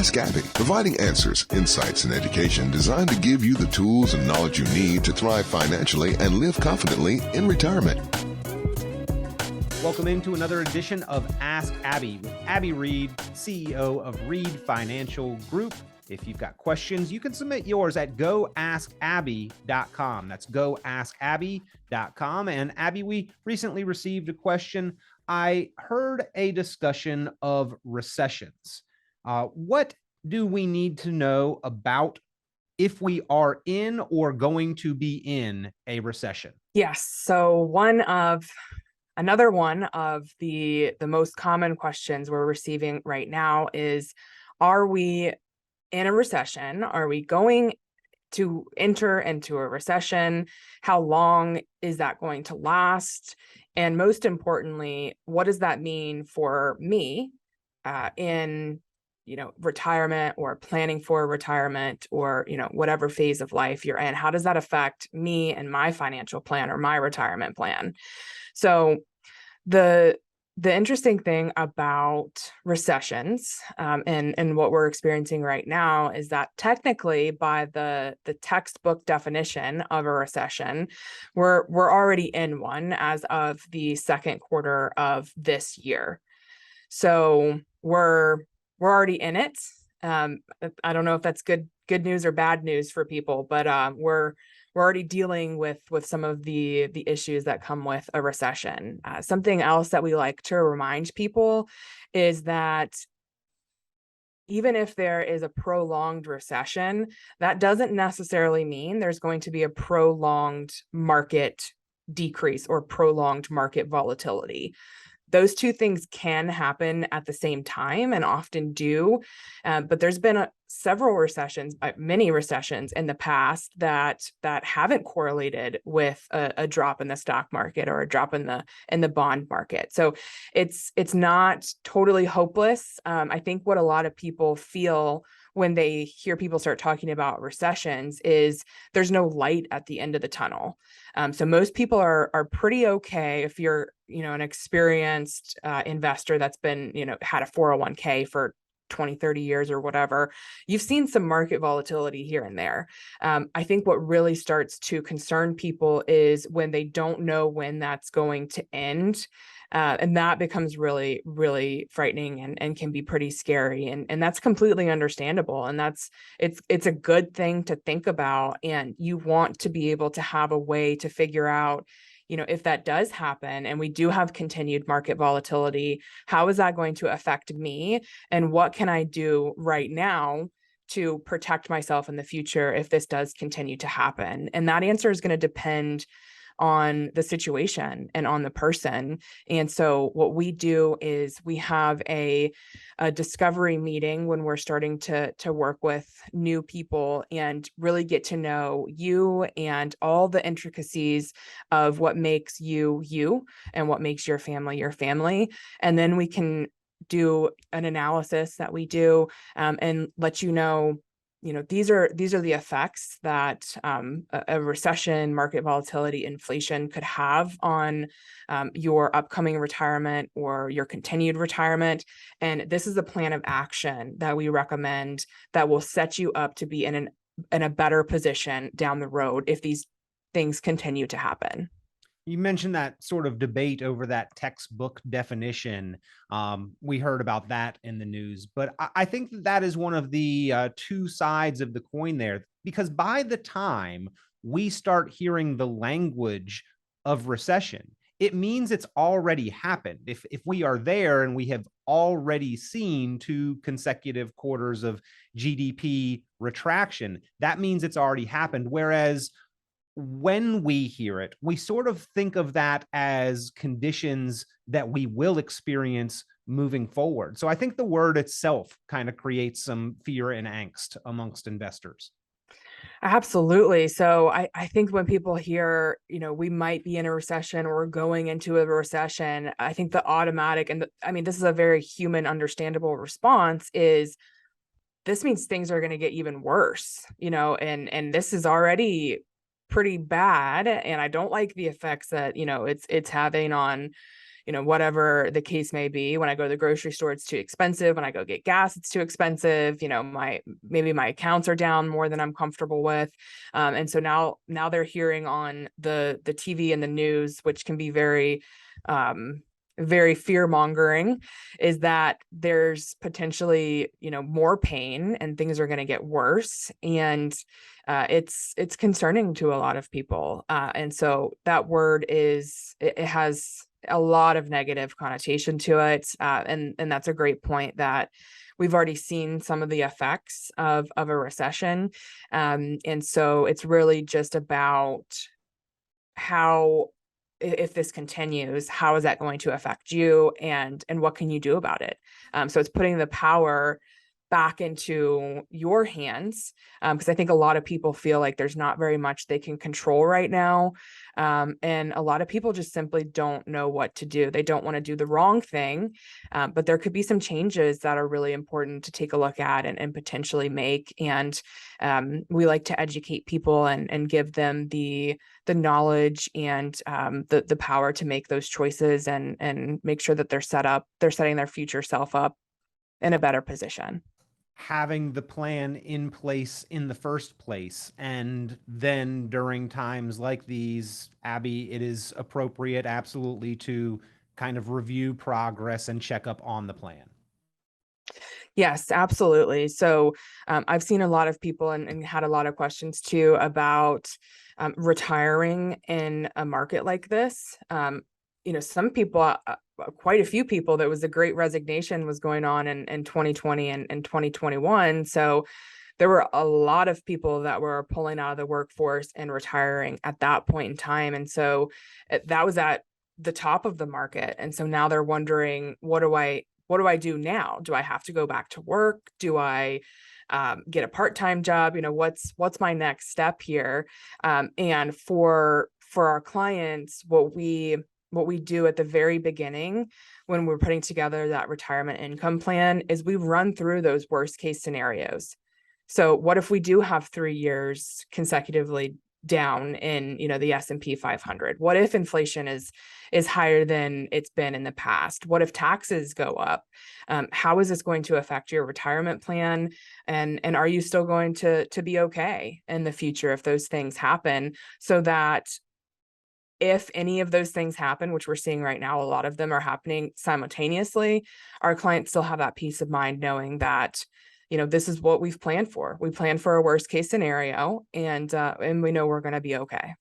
Ask Abby, providing answers, insights, and education designed to give you the tools and knowledge you need to thrive financially and live confidently in retirement. Welcome into another edition of Ask Abby with Abby Reed, CEO of Reed Financial Group. If you've got questions, you can submit yours at goaskabby.com. That's goaskabby.com. And Abby, we recently received a question. I heard a discussion of recessions. What do we need to know about if we are in or going to be in a recession? Yes. So another one of the most common questions we're receiving right now is, are we in a recession? Are we going to enter into a recession? How long is that going to last? And most importantly, what does that mean for me in retirement or planning for retirement or, whatever phase of life you're in? How does that affect me and my financial plan or my retirement plan? So the interesting thing about recessions and what we're experiencing right now is that technically, by the textbook definition of a recession, we're already in one as of the second quarter of this year. So we're already in it. I don't know if that's good news or bad news for people, but we're already dealing with some of the issues that come with a recession. Something else that we like to remind people is that even if there is a prolonged recession, that doesn't necessarily mean there's going to be a prolonged market decrease or prolonged market volatility. Those two things can happen at the same time and often do, but there's been several recessions, many recessions in the past that haven't correlated with a drop in the stock market or a drop in the bond market. So it's not totally hopeless. I think what a lot of people feel when they hear people start talking about recessions is there's no light at the end of the tunnel. So most people are pretty okay if you're, an experienced investor that's been, had a 401k for 20, 30 years or whatever. You've seen some market volatility here and there. I think what really starts to concern people is when they don't know when that's going to end. And that becomes really, really frightening and can be pretty scary. And that's completely understandable. And it's a good thing to think about. And you want to be able to have a way to figure out, if that does happen and we do have continued market volatility, how is that going to affect me? And what can I do right now to protect myself in the future if this does continue to happen? And that answer is going to depend on the situation and on the person. And so what we do is we have a discovery meeting when we're starting to work with new people and really get to know you and all the intricacies of what makes you you and what makes your family your family. And then we can do an analysis that we do and let you know, these are the effects that a recession, market volatility, inflation could have on your upcoming retirement or your continued retirement. And this is a plan of action that we recommend that will set you up to be in a better position down the road if these things continue to happen. You mentioned that sort of debate over that textbook definition. We heard about that in the news, but I think that is one of the two sides of the coin there, because by the time we start hearing the language of recession, it means it's already happened. If we are there and we have already seen 2 consecutive quarters of GDP retraction, that means it's already happened. Whereas when we hear it, we sort of think of that as conditions that we will experience moving forward. So I think the word itself kind of creates some fear and angst amongst investors. Absolutely. So I think when people hear, we might be in a recession or going into a recession, I think the automatic, this is a very human, understandable response, is this means things are going to get even worse, and this is already pretty bad. And I don't like the effects that, it's having on, whatever the case may be. When I go to the grocery store, it's too expensive. When I go get gas, it's too expensive. Maybe my accounts are down more than I'm comfortable with. And so now they're hearing on the TV and the news, which can be very, very fear mongering, is that there's potentially, more pain and things are going to get worse. And it's concerning to a lot of people. And so that word it has a lot of negative connotation to it. And that's a great point, that we've already seen some of the effects of a recession. And so it's really just about how, if this continues, how is that going to affect you, and what can you do about it? So it's putting the power back into your hands, because I think a lot of people feel like there's not very much they can control right now. And a lot of people just simply don't know what to do. They don't want to do the wrong thing, but there could be some changes that are really important to take a look at and potentially make. And we like to educate people and give them the knowledge and the power to make those choices and make sure that they're setting their future self up in a better position. Having the plan in place in the first place. And then during times like these, Abby, it is appropriate absolutely to kind of review progress and check up on the plan. Yes, absolutely. So I've seen a lot of people and had a lot of questions too about retiring in a market like this. Some people, quite a few people, that was a great resignation was going on in 2020 and 2021. So there were a lot of people that were pulling out of the workforce and retiring at that point in time. And so that was at the top of the market. And so now they're wondering, what do I do now? Do I have to go back to work? Do I get a part-time job? What's my next step here? And for our clients, what we do at the very beginning when we're putting together that retirement income plan is we run through those worst case scenarios. So what if we do have 3 years consecutively down in, the S&P 500? What if inflation is higher than it's been in the past? What if taxes go up? How is this going to affect your retirement plan? And are you still going to be okay in the future if those things happen? So that if any of those things happen, which we're seeing right now, a lot of them are happening simultaneously, our clients still have that peace of mind knowing that, this is what we've planned for. We plan for a worst case scenario, and we know we're going to be okay.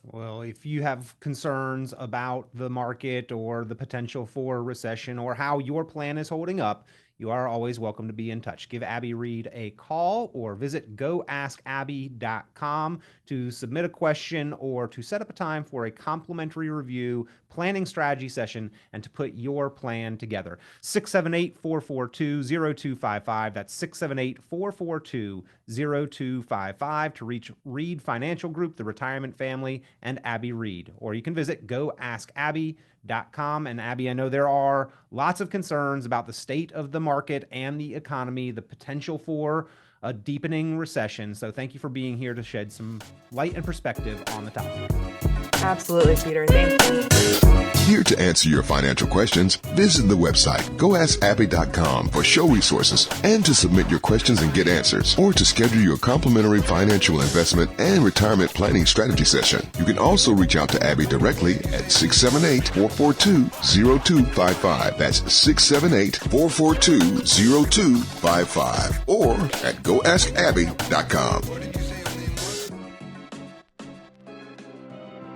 Well, if you have concerns about the market or the potential for a recession or how your plan is holding up, you are always welcome to be in touch. Give Abby Reed a call or visit goaskabby.com to submit a question or to set up a time for a complimentary review, planning strategy session, and to put your plan together. 678-442-0255. That's 678-442-0255 to reach Reed Financial Group, the Retirement Family, and Abby Reed. Or you can visit goaskabby.com. And Abby, I know there are lots of concerns about the state of the market and the economy, the potential for a deepening recession. So thank you for being here to shed some light and perspective on the topic. Absolutely, Peter. Thank you. Here to answer your financial questions, visit the website goaskabby.com for show resources and to submit your questions and get answers, or to schedule your complimentary financial investment and retirement planning strategy session. You can also reach out to Abby directly at 678-442-0255. That's 678-442-0255 or at goaskabby.com.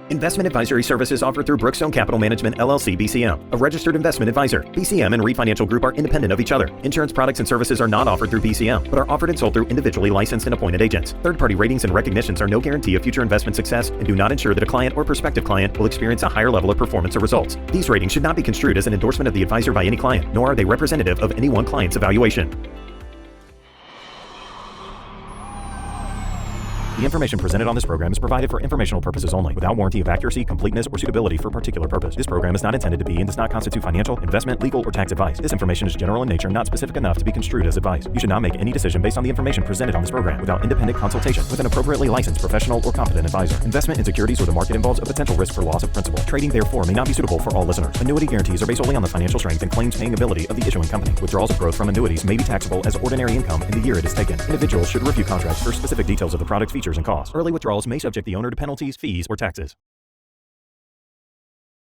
Investment advisory services offered through Brookstone Capital Management, LLC, BCM, a registered investment advisor. BCM and Reed Financial Group are independent of each other. Insurance products and services are not offered through BCM, but are offered and sold through individually licensed and appointed agents. Third-party ratings and recognitions are no guarantee of future investment success and do not ensure that a client or prospective client will experience a higher level of performance or results. These ratings should not be construed as an endorsement of the advisor by any client, nor are they representative of any one client's evaluation. The information presented on this program is provided for informational purposes only, without warranty of accuracy, completeness, or suitability for a particular purpose. This program is not intended to be and does not constitute financial, investment, legal, or tax advice. This information is general in nature and not specific enough to be construed as advice. You should not make any decision based on the information presented on this program without independent consultation with an appropriately licensed professional or competent advisor. Investment in securities or the market involves a potential risk for loss of principal. Trading, therefore, may not be suitable for all listeners. Annuity guarantees are based solely on the financial strength and claims paying ability of the issuing company. Withdrawals of growth from annuities may be taxable as ordinary income in the year it is taken. Individuals should review contracts for specific details of the product's features and costs. Early withdrawals may subject the owner to penalties, fees, or taxes.